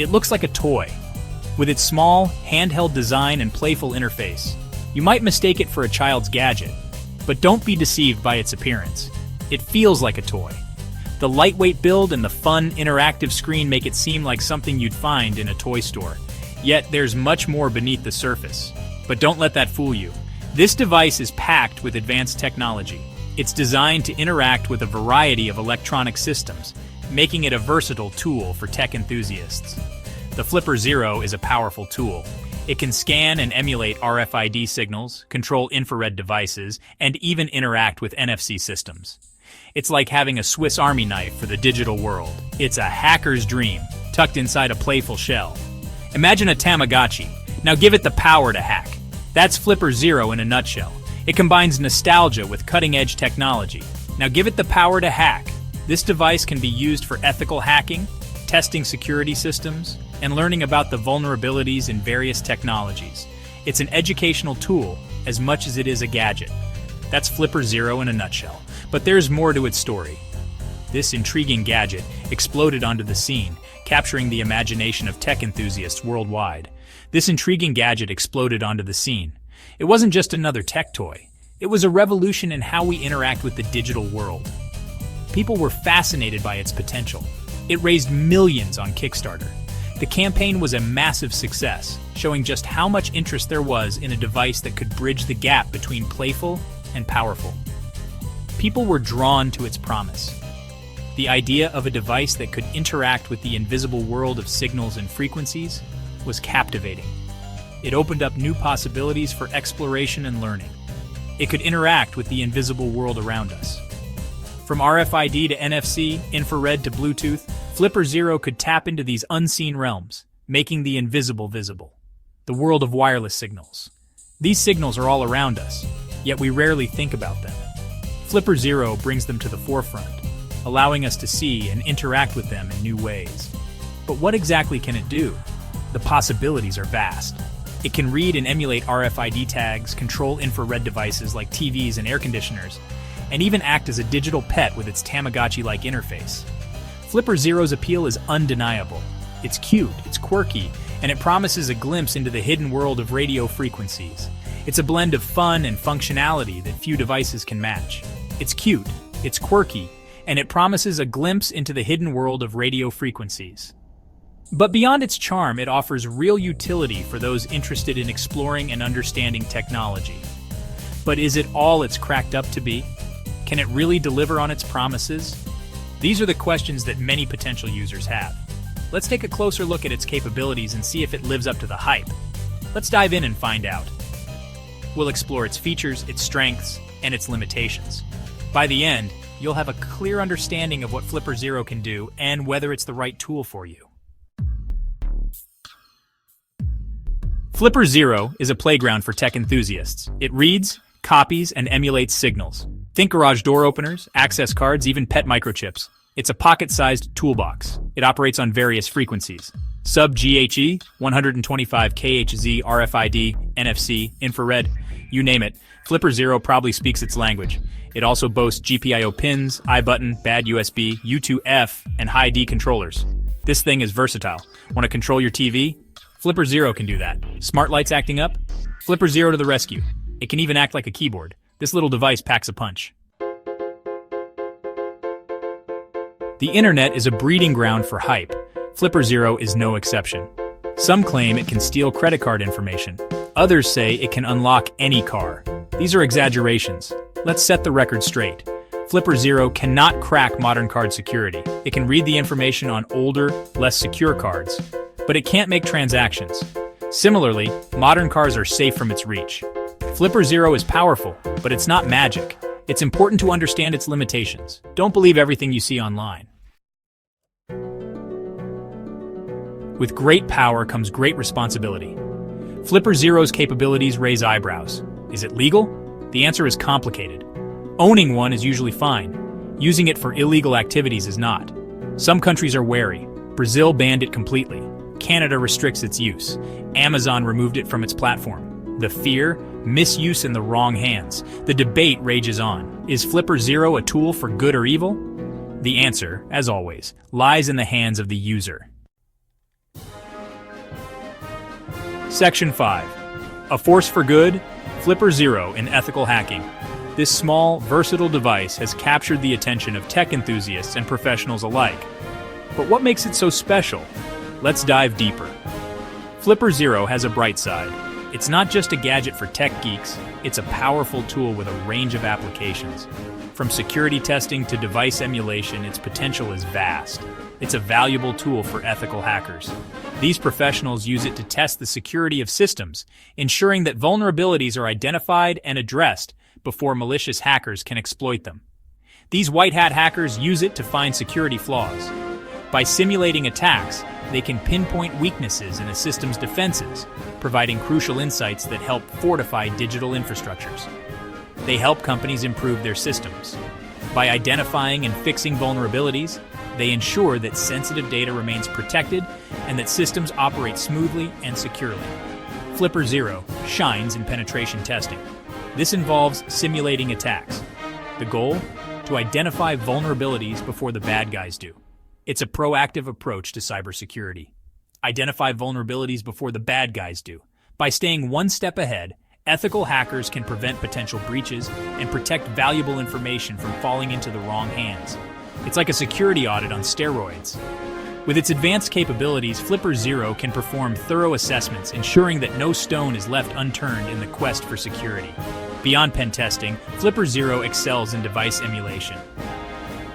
It looks like a toy. With its small, handheld design and playful interface, you might mistake it for a child's gadget, but don't be deceived by its appearance. It feels like a toy. The lightweight build and the fun, interactive screen make it seem like something you'd find in a toy store. Yet there's much more beneath the surface. But don't let that fool you. This device is packed with advanced technology. It's designed to interact with a variety of electronic systems, making it a versatile tool for tech enthusiasts. The Flipper Zero is a powerful tool. It can scan and emulate RFID signals, control infrared devices, and even interact with NFC systems. It's like having a Swiss Army knife for the digital world. It's a hacker's dream, tucked inside a playful shell. Imagine a Tamagotchi. Now give it the power to hack. That's Flipper Zero in a nutshell. It combines nostalgia with cutting-edge technology. Now give it the power to hack. This device can be used for ethical hacking, testing security systems, and learning about the vulnerabilities in various technologies. It's an educational tool as much as it is a gadget. That's Flipper Zero in a nutshell. But there's more to its story. This intriguing gadget exploded onto the scene, capturing the imagination of tech enthusiasts worldwide. This intriguing gadget exploded onto the scene. It wasn't just another tech toy. It was a revolution in how we interact with the digital world. People were fascinated by its potential. It raised millions on Kickstarter. The campaign was a massive success, showing just how much interest there was in a device that could bridge the gap between playful and powerful. People were drawn to its promise. The idea of a device that could interact with the invisible world of signals and frequencies was captivating. It opened up new possibilities for exploration and learning. It could interact with the invisible world around us. From RFID to NFC, infrared to Bluetooth, Flipper Zero could tap into these unseen realms, making the invisible visible. The world of wireless signals. These signals are all around us, yet we rarely think about them. Flipper Zero brings them to the forefront, allowing us to see and interact with them in new ways. But what exactly can it do? The possibilities are vast. It can read and emulate RFID tags, control infrared devices like TVs and air conditioners, and even act as a digital pet with its Tamagotchi-like interface. Flipper Zero's appeal is undeniable. It's cute, it's quirky, and it promises a glimpse into the hidden world of radio frequencies. It's a blend of fun and functionality that few devices can match. It's cute, it's quirky, and it promises a glimpse into the hidden world of radio frequencies. But beyond its charm, it offers real utility for those interested in exploring and understanding technology. But is it all it's cracked up to be? Can it really deliver on its promises? These are the questions that many potential users have. Let's take a closer look at its capabilities and see if it lives up to the hype. Let's dive in and find out. We'll explore its features, its strengths, and its limitations. By the end, you'll have a clear understanding of what Flipper Zero can do and whether it's the right tool for you. Flipper Zero is a playground for tech enthusiasts. It reads, copies, and emulates signals. Think garage door openers, access cards, even pet microchips. It's a pocket-sized toolbox. It operates on various frequencies. Sub-GHz, 125 kHz, RFID, NFC, infrared, you name it. Flipper Zero probably speaks its language. It also boasts GPIO pins, iButton, bad USB, U2F, and high-D controllers. This thing is versatile. Want to control your TV? Flipper Zero can do that. Smart lights acting up? Flipper Zero to the rescue. It can even act like a keyboard. This little device packs a punch. The internet is a breeding ground for hype. Flipper Zero is no exception. Some claim it can steal credit card information. Others say it can unlock any car. These are exaggerations. Let's set the record straight. Flipper Zero cannot crack modern card security. It can read the information on older, less secure cards, but it can't make transactions. Similarly, modern cars are safe from its reach. Flipper Zero is powerful, but it's not magic. It's important to understand its limitations. Don't believe everything you see online. With great power comes great responsibility. Flipper Zero's capabilities raise eyebrows. Is it legal? The answer is complicated. Owning one is usually fine. Using it for illegal activities is not. Some countries are wary. Brazil banned it completely. Canada restricts its use. Amazon removed it from its platform. The fear? Misuse in the wrong hands. The debate rages on. Is Flipper Zero a tool for good or evil? The answer, as always, lies in the hands of the user. Section 5. A force for good, Flipper Zero in ethical hacking. This small, versatile device has captured the attention of tech enthusiasts and professionals alike. But what makes it so special? Let's dive deeper. Flipper Zero has a bright side. It's not just a gadget for tech geeks, it's a powerful tool with a range of applications. From security testing to device emulation, its potential is vast. It's a valuable tool for ethical hackers. These professionals use it to test the security of systems, ensuring that vulnerabilities are identified and addressed before malicious hackers can exploit them. These white hat hackers use it to find security flaws. By simulating attacks, they can pinpoint weaknesses in a system's defenses, providing crucial insights that help fortify digital infrastructures. They help companies improve their systems. By identifying and fixing vulnerabilities, they ensure that sensitive data remains protected and that systems operate smoothly and securely. Flipper Zero shines in penetration testing. This involves simulating attacks. The goal? To identify vulnerabilities before the bad guys do. It's a proactive approach to cybersecurity. Identify vulnerabilities before the bad guys do. By staying one step ahead, ethical hackers can prevent potential breaches and protect valuable information from falling into the wrong hands. It's like a security audit on steroids. With its advanced capabilities, Flipper Zero can perform thorough assessments, ensuring that no stone is left unturned in the quest for security. Beyond pen testing, Flipper Zero excels in device emulation.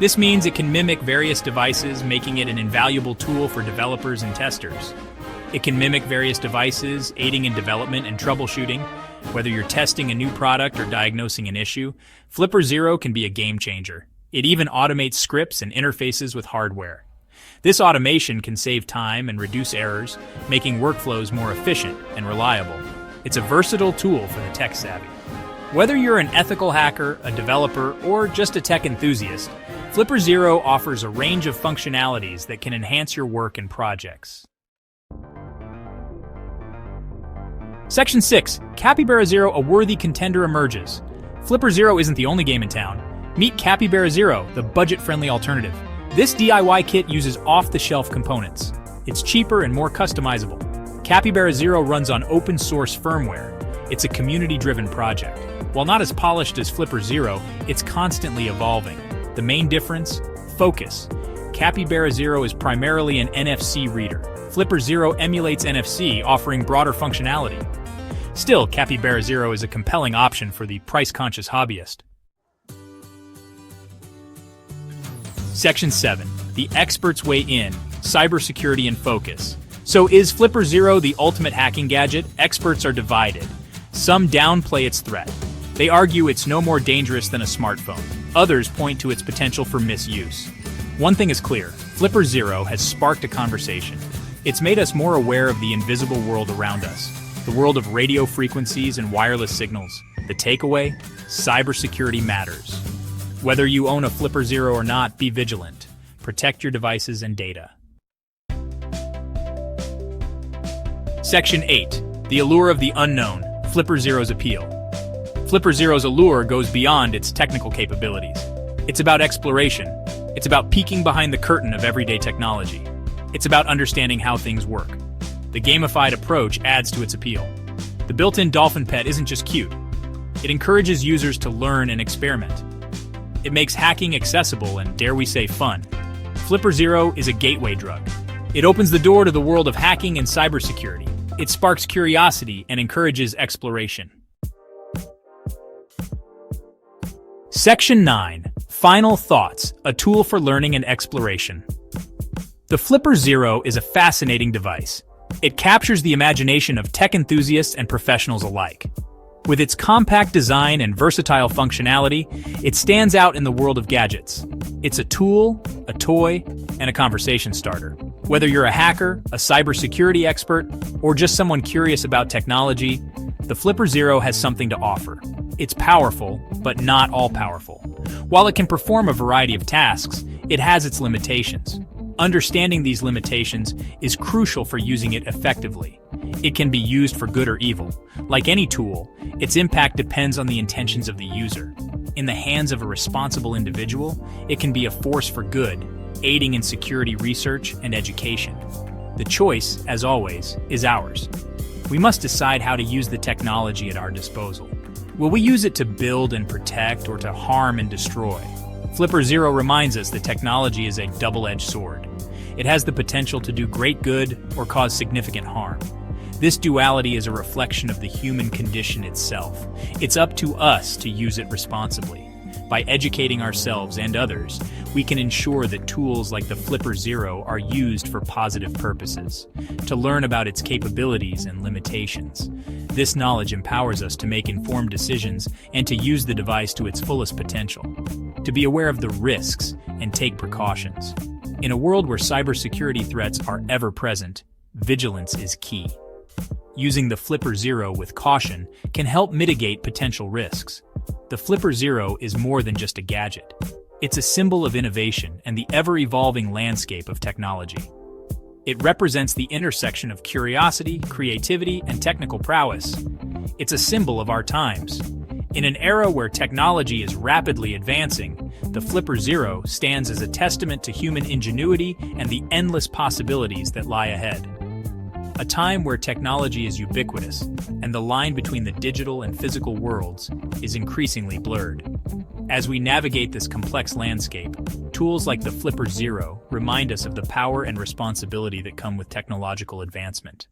This means it can mimic various devices, making it an invaluable tool for developers and testers. It can mimic various devices, aiding in development and troubleshooting. Whether you're testing a new product or diagnosing an issue, Flipper Zero can be a game changer. It even automates scripts and interfaces with hardware. This automation can save time and reduce errors, making workflows more efficient and reliable. It's a versatile tool for the tech-savvy. Whether you're an ethical hacker, a developer, or just a tech enthusiast, Flipper Zero offers a range of functionalities that can enhance your work and projects. Section 6. Capybara Zero, a worthy contender emerges. Flipper Zero isn't the only game in town. Meet Capybara Zero, the budget-friendly alternative. This DIY kit uses off-the-shelf components. It's cheaper and more customizable. Capybara Zero runs on open-source firmware. It's a community-driven project. While not as polished as Flipper Zero, it's constantly evolving. The main difference? Focus. Capybara Zero is primarily an NFC reader. Flipper Zero emulates NFC, offering broader functionality. Still, Capybara Zero is a compelling option for the price-conscious hobbyist. Section 7. The experts weigh in. Cybersecurity in focus. So is Flipper Zero the ultimate hacking gadget? Experts are divided. Some downplay its threat. They argue it's no more dangerous than a smartphone. Others point to its potential for misuse. One thing is clear, Flipper Zero has sparked a conversation. It's made us more aware of the invisible world around us, the world of radio frequencies and wireless signals. The takeaway? Cybersecurity matters. Whether you own a Flipper Zero or not, be vigilant. Protect your devices and data. Section 8. The allure of the unknown. Flipper Zero's appeal. Flipper Zero's allure goes beyond its technical capabilities. It's about exploration. It's about peeking behind the curtain of everyday technology. It's about understanding how things work. The gamified approach adds to its appeal. The built-in dolphin pet isn't just cute. It encourages users to learn and experiment. It makes hacking accessible and, dare we say, fun. Flipper Zero is a gateway drug. It opens the door to the world of hacking and cybersecurity. It sparks curiosity and encourages exploration. Section 9. Final thoughts, a tool for learning and exploration. The Flipper Zero is a fascinating device. It captures the imagination of tech enthusiasts and professionals alike. With its compact design and versatile functionality, it stands out in the world of gadgets. It's a tool, a toy, and a conversation starter. Whether you're a hacker, a cybersecurity expert, or just someone curious about technology, the Flipper Zero has something to offer. It's powerful, but not all-powerful. While it can perform a variety of tasks, it has its limitations. Understanding these limitations is crucial for using it effectively. It can be used for good or evil. Like any tool, its impact depends on the intentions of the user. In the hands of a responsible individual, it can be a force for good, aiding in security research and education. The choice, as always, is ours. We must decide how to use the technology at our disposal. Will we use it to build and protect or to harm and destroy? Flipper Zero reminds us that technology is a double-edged sword. It has the potential to do great good or cause significant harm. This duality is a reflection of the human condition itself. It's up to us to use it responsibly. By educating ourselves and others, we can ensure that tools like the Flipper Zero are used for positive purposes, to learn about its capabilities and limitations. This knowledge empowers us to make informed decisions and to use the device to its fullest potential, to be aware of the risks and take precautions. In a world where cybersecurity threats are ever present, vigilance is key. Using the Flipper Zero with caution can help mitigate potential risks. The Flipper Zero is more than just a gadget. It's a symbol of innovation and the ever-evolving landscape of technology. It represents the intersection of curiosity, creativity, and technical prowess. It's a symbol of our times. In an era where technology is rapidly advancing, the Flipper Zero stands as a testament to human ingenuity and the endless possibilities that lie ahead. A time where technology is ubiquitous, and the line between the digital and physical worlds is increasingly blurred. As we navigate this complex landscape, tools like the Flipper Zero remind us of the power and responsibility that come with technological advancement.